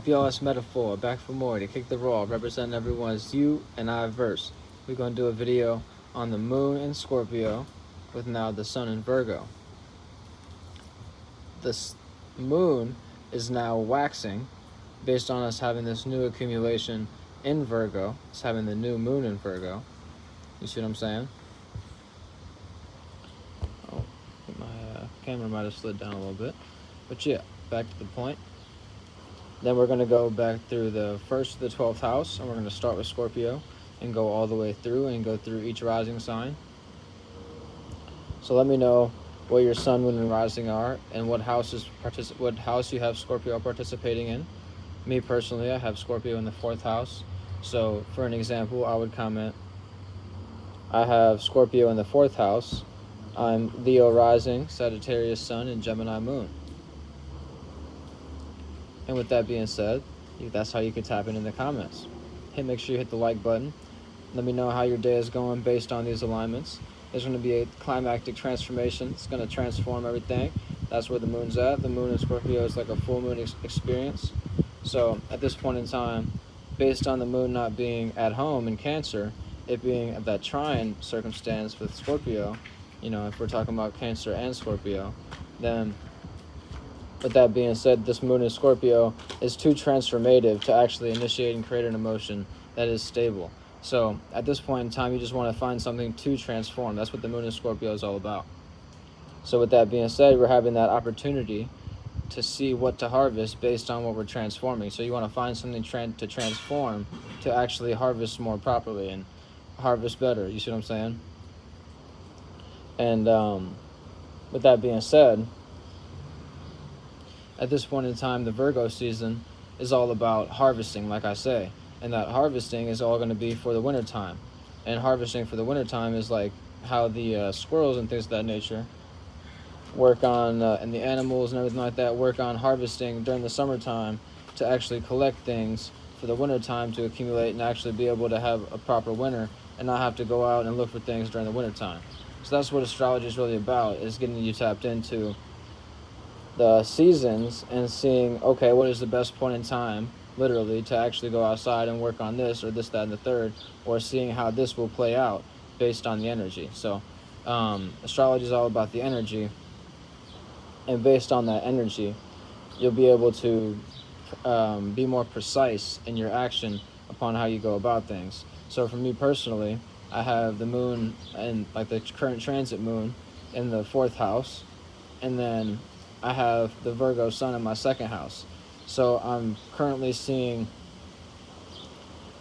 up, y'all? It's Metaphor, back for more to kick the raw, representing everyone's you and I verse. We're going to do a video on the moon in Scorpio with now the sun in Virgo. This moon is now waxing based on us having this new accumulation in Virgo. It's having the new moon in Virgo. You see what I'm saying? Oh, my camera might have slid down a little bit. But yeah, back to the point. Then we're going to go back through the 1st to the 12th house, and we're going to start with Scorpio and go all the way through and go through each rising sign. So let me know what your sun, moon, and rising are and what house you have Scorpio participating in. Me personally, I have Scorpio in the 4th house. So for an example, I would comment, I have Scorpio in the 4th house. I'm Leo rising, Sagittarius sun, and Gemini moon. And with that being said, that's how you can tap in the comments. Make sure you hit the like button. Let me know how your day is going based on these alignments. There's going to be a climactic transformation. It's going to transform everything. That's where the moon's at. The moon in Scorpio is like a full moon experience. So at this point in time, based on the moon not being at home in Cancer, it being that trine circumstance with Scorpio, if we're talking about Cancer and Scorpio, then with that being said, this moon in Scorpio is too transformative to actually initiate and create an emotion that is stable. So at this point in time, you just want to find something to transform. That's what the moon in Scorpio is all about. So with that being said, we're having that opportunity to see what to harvest based on what we're transforming. So you want to find something to transform to actually harvest more properly and harvest better. You see what I'm saying? And with that being said, at this point in time, the Virgo season is all about harvesting, like I say. And that harvesting is all going to be for the wintertime. And harvesting for the wintertime is like how the squirrels and things of that nature work on, and the animals and everything like that work on harvesting during the summertime to actually collect things for the wintertime to accumulate and actually be able to have a proper winter and not have to go out and look for things during the wintertime. So that's what astrology is really about, is getting you tapped into the seasons and seeing, okay, what is the best point in time, literally, to actually go outside and work on this or this, that, and the third, or seeing how this will play out based on the energy. So astrology is all about the energy, and based on that energy, you'll be able to be more precise in your action upon how you go about things. So for me personally, I have the moon and like the current transit moon in the 4th house, and then I have the Virgo sun in my 2nd house. So I'm currently seeing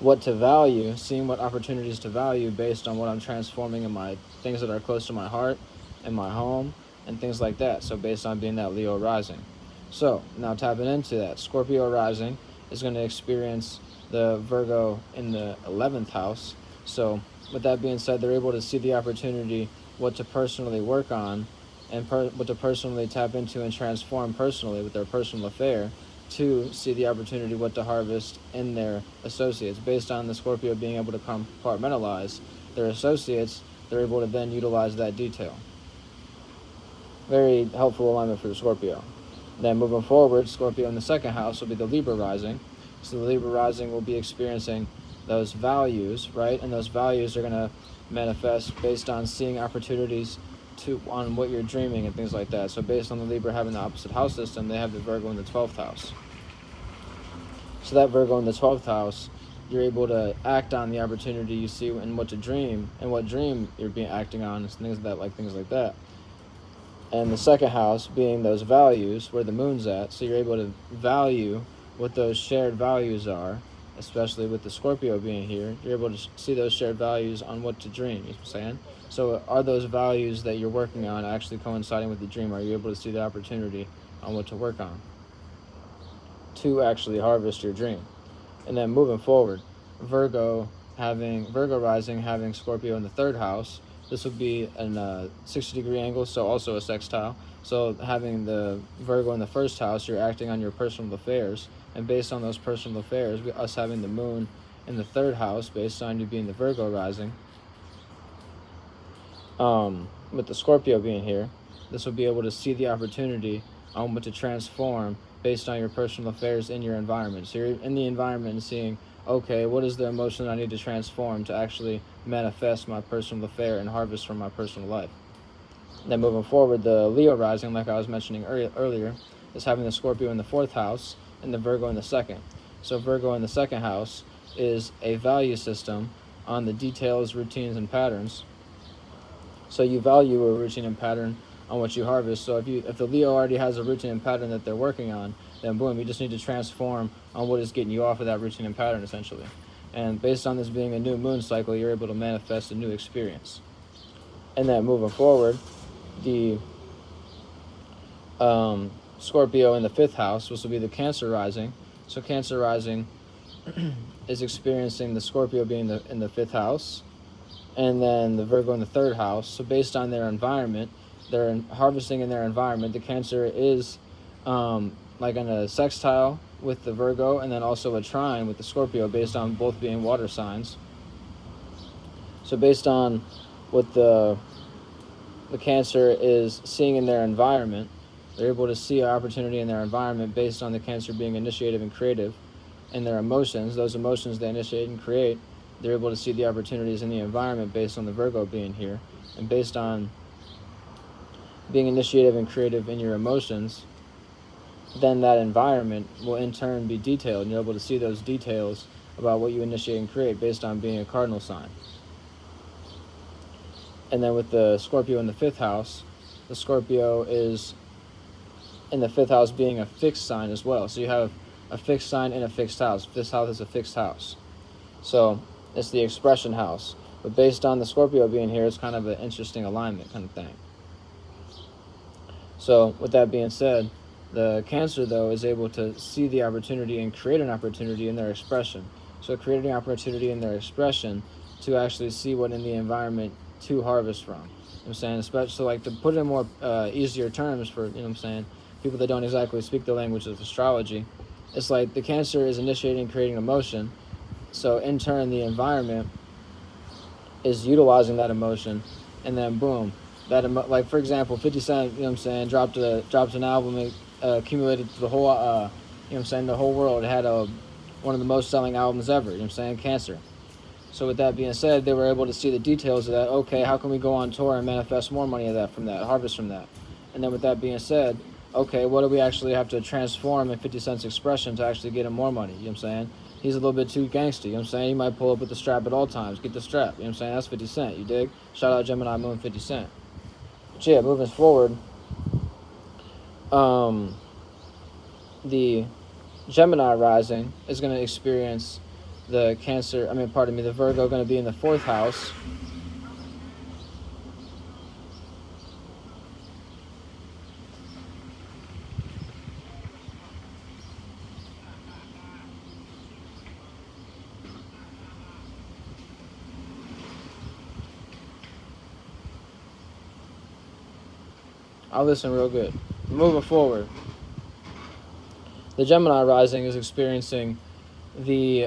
what to value, seeing what opportunities to value based on what I'm transforming in my things that are close to my heart and my home and things like that. So based on being that Leo rising. So now tapping into that, Scorpio rising is going to experience the Virgo in the 11th house. So with that being said, they're able to see the opportunity, what to personally work on, and what to personally tap into and transform personally with their personal affair, to see the opportunity what to harvest in their associates. Based on the Scorpio being able to compartmentalize their associates, they're able to then utilize that detail. Very helpful alignment for the Scorpio. Then moving forward, Scorpio in the 2nd house will be the Libra rising. So the Libra rising will be experiencing those values, right? And those values are going to manifest based on seeing opportunities on what you're dreaming and things like that. So based on the Libra having the opposite house system, they have the Virgo in the 12th house. So that Virgo in the 12th house, you're able to act on the opportunity you see and what to dream, and what dream you're acting on, and things like that. And the 2nd house being those values where the moon's at, so you're able to value what those shared values are, especially with the Scorpio being here. You're able to see those shared values on what to dream, you know what I'm saying? So are those values that you're working on actually coinciding with the dream? Are you able to see the opportunity on what to work on to actually harvest your dream? And then moving forward, Virgo rising, having Scorpio in the 3rd house. This would be a 60-degree angle, so also a sextile. So having the Virgo in the 1st house, you're acting on your personal affairs. And based on those personal affairs, us having the moon in the 3rd house, based on you being the Virgo rising, with the Scorpio being here, this will be able to see the opportunity on what to transform based on your personal affairs in your environment. So you're in the environment and seeing, okay, what is the emotion I need to transform to actually manifest my personal affair and harvest from my personal life. Then moving forward, the Leo rising, like I was mentioning earlier, is having the Scorpio in the 4th house and the Virgo in the 2nd. So Virgo in the 2nd house is a value system on the details, routines, and patterns. So you value a routine and pattern on what you harvest. So if the Leo already has a routine and pattern that they're working on, then boom, you just need to transform on what is getting you off of that routine and pattern, essentially. And based on this being a new moon cycle, you're able to manifest a new experience. And then moving forward, the Scorpio in the 5th house, which will be the Cancer rising. So Cancer rising is experiencing the Scorpio being in the 5th house, and then the Virgo in the 3rd house. So based on their environment, they're harvesting in their environment. The Cancer is like in a sextile with the Virgo, and then also a trine with the Scorpio, based on both being water signs. So based on what the Cancer is seeing in their environment, they're able to see an opportunity in their environment based on the Cancer being initiative and creative. And their emotions, those emotions they initiate and create, they're able to see the opportunities in the environment based on the Virgo being here. And based on being initiative and creative in your emotions, then that environment will in turn be detailed, and you're able to see those details about what you initiate and create based on being a cardinal sign. And then with the Scorpio in the 5th house, the Scorpio is in the 5th house being a fixed sign as well. So you have a fixed sign in a fixed house. This house is a fixed house. So it's the expression house. But based on the Scorpio being here, it's kind of an interesting alignment kind of thing. So with that being said, the Cancer, though, is able to see the opportunity and create an opportunity in their expression. So creating an opportunity in their expression to actually see what in the environment to harvest from. You know what I'm saying? Especially, like, to put it in more easier terms for, you know what I'm saying, people that don't exactly speak the language of astrology, it's like the Cancer is initiating and creating emotion. So in turn, the environment is utilizing that emotion, and then boom, like for example, 50 Cent, you know what I'm saying, dropped an album, it accumulated to the whole, you know what I'm saying, the whole world. It had one of the most selling albums ever, you know what I'm saying, Cancer. So with that being said, they were able to see the details of that. Okay, how can we go on tour and manifest more money of that from that, harvest from that? And then with that being said, okay, what do we actually have to transform in 50 Cent's expression to actually get him more money? You know what I'm saying? He's a little bit too gangsty, you know what I'm saying? He might pull up with the strap at all times. Get the strap, you know what I'm saying? That's 50 Cent, you dig? Shout out Gemini Moon 50 Cent. But yeah, moving forward, the Gemini rising is going to experience the Virgo going to be in the 4th house. I'll listen real good. Moving forward, the Gemini rising is experiencing the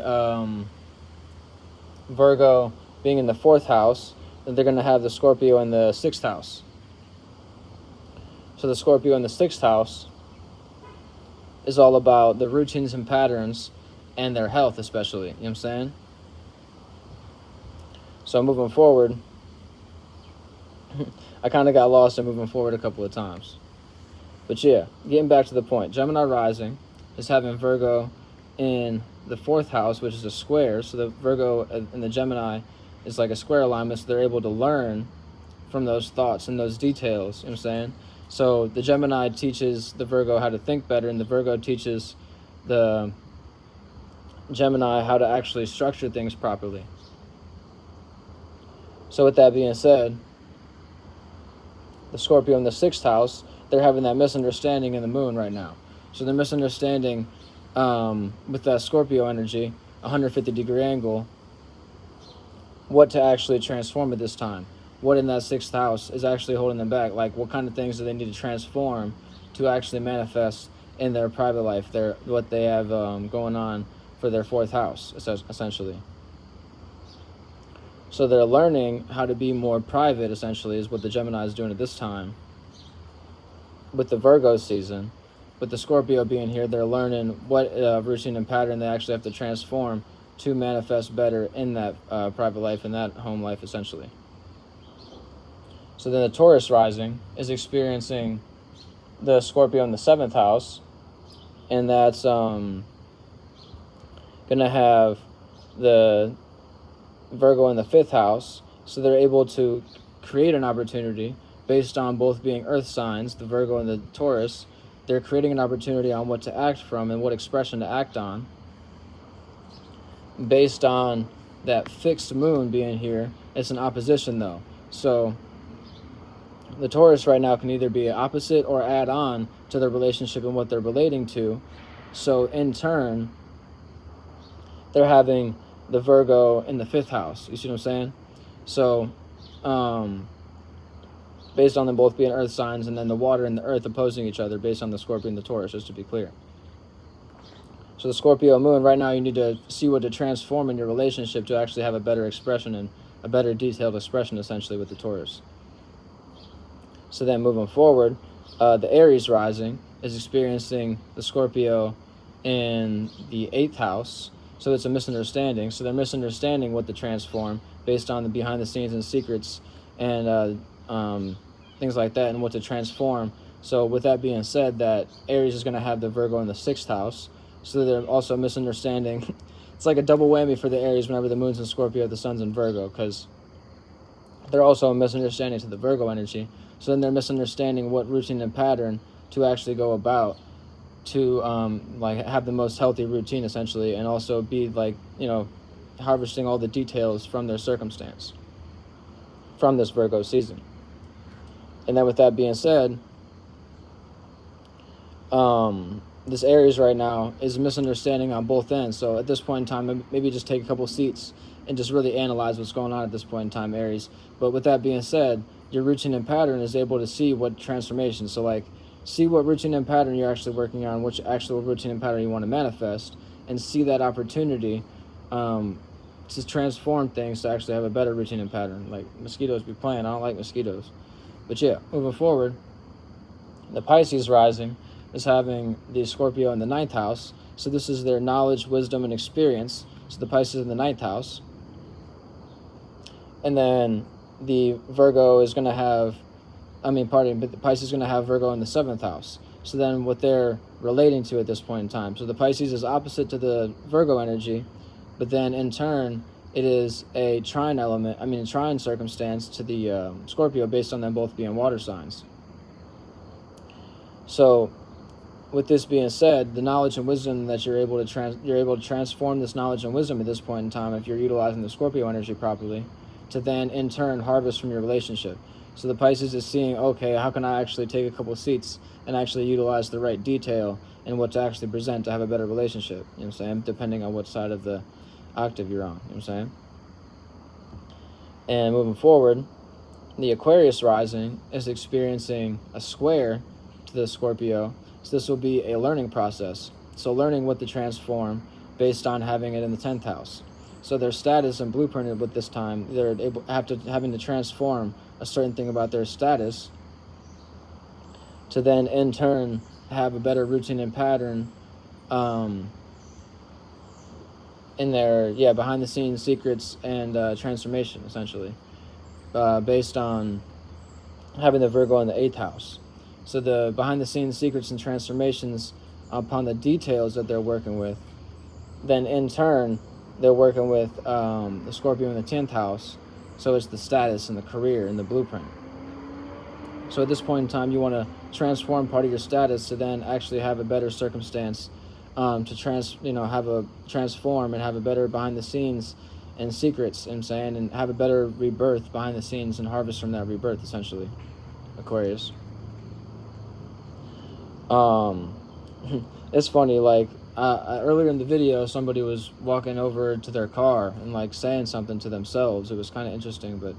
Virgo being in the 4th house, and they're going to have the Scorpio in the 6th house. So the Scorpio in the 6th house is all about the routines and patterns and their health, especially. You know what I'm saying? So moving forward, I kind of got lost in moving forward a couple of times. But yeah, getting back to the point. Gemini rising is having Virgo in the 4th house, which is a square. So the Virgo and the Gemini is like a square alignment, so they're able to learn from those thoughts and those details. You know what I'm saying? So the Gemini teaches the Virgo how to think better, and the Virgo teaches the Gemini how to actually structure things properly. So with that being said, the Scorpio in the 6th house, they're having that misunderstanding in the moon right now. So they're misunderstanding with that Scorpio energy, 150-degree angle, what to actually transform at this time. What in that 6th house is actually holding them back? Like, what kind of things do they need to transform to actually manifest in their private life, what they have going on for their 4th house, essentially. So they're learning how to be more private, essentially, is what the Gemini is doing at this time with the Virgo season. with the Scorpio being here, they're learning what routine and pattern they actually have to transform to manifest better in that private life, in that home life, essentially. So then the Taurus rising is experiencing the Scorpio in the 7th house, and that's going to have the Virgo in the 5th house. So they're able to create an opportunity based on both being earth signs, the Virgo and the Taurus. They're creating an opportunity on what to act from and what expression to act on based on that fixed moon being here. It's an opposition though. So the Taurus right now can either be opposite or add on to their relationship and what they're relating to. So in turn, they're having the Virgo in the 5th house. You see what I'm saying? So based on them both being earth signs, and then the water and the earth opposing each other based on the Scorpio and the Taurus, just to be clear. So the Scorpio moon, right now you need to see what to transform in your relationship to actually have a better expression and a better detailed expression, essentially, with the Taurus. So then moving forward, the Aries rising is experiencing the Scorpio in the 8th house. So it's a misunderstanding. So they're misunderstanding what to transform based on the behind the scenes and secrets and things like that, and what to transform. So with that being said, that Aries is going to have the Virgo in the 6th house. So they're also misunderstanding. It's like a double whammy for the Aries whenever the moon's in Scorpio, the sun's in Virgo, because they're also a misunderstanding to the Virgo energy. So then they're misunderstanding what routine and pattern to actually go about to like have the most healthy routine, essentially, and also be like, harvesting all the details from their circumstance from this Virgo season. And then with that being said, this Aries right now is a misunderstanding on both ends. So at this point in time, maybe just take a couple seats and just really analyze what's going on at this point in time, Aries. But with that being said, your routine and pattern is able to see what transformation. So like, see what routine and pattern you're actually working on, which actual routine and pattern you want to manifest, and see that opportunity to transform things to actually have a better routine and pattern. Like mosquitoes be playing. I don't like mosquitoes. But yeah, moving forward, the Pisces rising is having the Scorpio in the 9th house. So this is their knowledge, wisdom, and experience. So the Pisces in the 9th house. And then the Virgo is going to have, but the Pisces is going to have Virgo in the 7th house. So then what they're relating to at this point in time. So the Pisces is opposite to the Virgo energy, but then in turn, it is a trine circumstance to the Scorpio based on them both being water signs. So with this being said, the knowledge and wisdom that you're able to transform this knowledge and wisdom at this point in time, if you're utilizing the Scorpio energy properly, to then in turn harvest from your relationship. So the Pisces is seeing, okay, how can I actually take a couple seats and actually utilize the right detail and what to actually present to have a better relationship, you know what I'm saying, depending on what side of the octave you're on, you know what I'm saying. And moving forward, the Aquarius rising is experiencing a square to the Scorpio. So this will be a learning process. So learning what to transform based on having it in the 10th house. So their status and blueprinted with this time, they're having to transform a certain thing about their status to then in turn have a better routine and pattern in their behind the scenes secrets and transformation, essentially, based on having the Virgo in the 8th house. So the behind the scenes secrets and transformations upon the details that they're working with, then in turn they're working with the Scorpio in the 10th house. So it's the status and the career and the blueprint. So at this point in time, you want to transform part of your status to then actually have a better circumstance to transform and have a better behind the scenes and secrets, you know what I'm saying, and have a better rebirth behind the scenes and harvest from that rebirth, essentially, Aquarius. It's funny, like earlier in the video, somebody was walking over to their car and like saying something to themselves. It was kind of interesting, but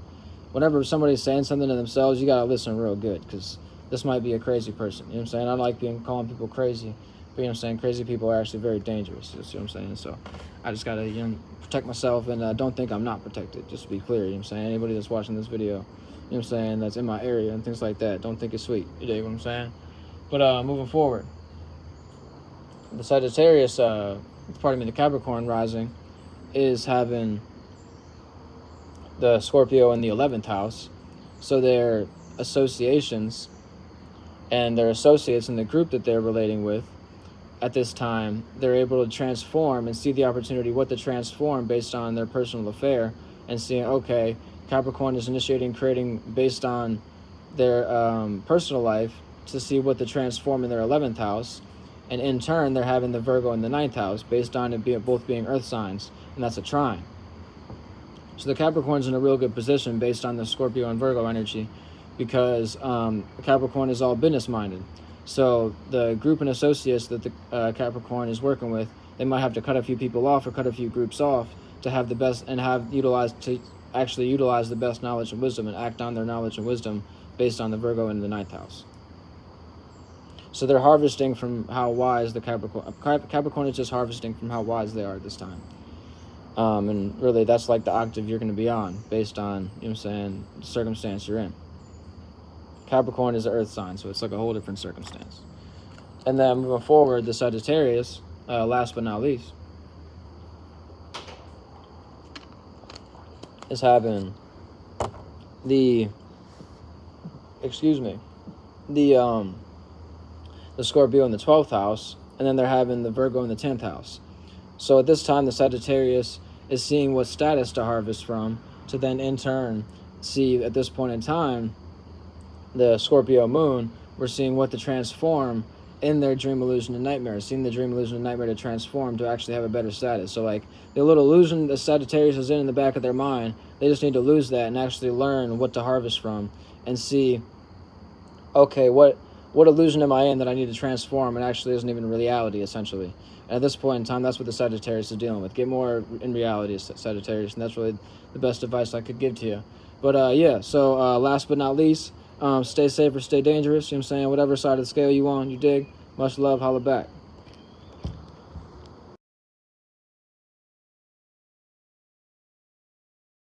whenever somebody's saying something to themselves, you gotta listen real good, because this might be a crazy person, you know what I'm saying. I don't like calling people crazy, but you know what I'm saying, crazy people are actually very dangerous, you see what I'm saying. So I just gotta protect myself, and don't think I'm not protected, just to be clear, you know what I'm saying. Anybody that's watching this video, you know what I'm saying, that's in my area and things like that, don't think it's sweet, you dig what I'm saying. But moving forward, the Sagittarius, the Capricorn rising is having the Scorpio in the 11th house. So their associations and their associates in the group that they're relating with at this time, they're able to transform and see the opportunity what to transform based on their personal affair, and seeing, okay, Capricorn is initiating creating based on their personal life to see what to transform in their 11th house, and in turn they're having the Virgo in the 9th house based on it both being earth signs, and that's a trine. So the Capricorn's in a real good position based on the Scorpio and Virgo energy, because Capricorn is all business minded. So the group and associates that the Capricorn is working with, they might have to cut a few people off or cut a few groups off to have the best and actually utilize the best knowledge and wisdom and act on their knowledge and wisdom based on the Virgo in the 9th house. So they're harvesting from how wise the Capricorn is just harvesting from how wise they are at this time. And really that's like the octave you're going to be on based on, you know what I'm saying, the circumstance you're in. Capricorn is an earth sign, so it's like a whole different circumstance. And then moving forward, the Sagittarius, last but not least, is having the Scorpio in the 12th house, and then they're having the Virgo in the 10th house. So at this time, the Sagittarius is seeing what status to harvest from, to then in turn see at this point in time, the Scorpio moon, we're seeing what to transform in their dream illusion and nightmare, seeing the dream illusion and nightmare to transform to actually have a better status. So like the little illusion the Sagittarius is in the back of their mind, they just need to lose that and actually learn what to harvest from and see, okay, what illusion am I in that I need to transform and actually isn't even reality, essentially. And at this point in time, that's what the Sagittarius is dealing with. Get more in reality, Sagittarius, and that's really the best advice I could give to you. But yeah, so last but not least, stay safe or stay dangerous, you know what I'm saying? Whatever side of the scale you on, you dig. Much love, holla back.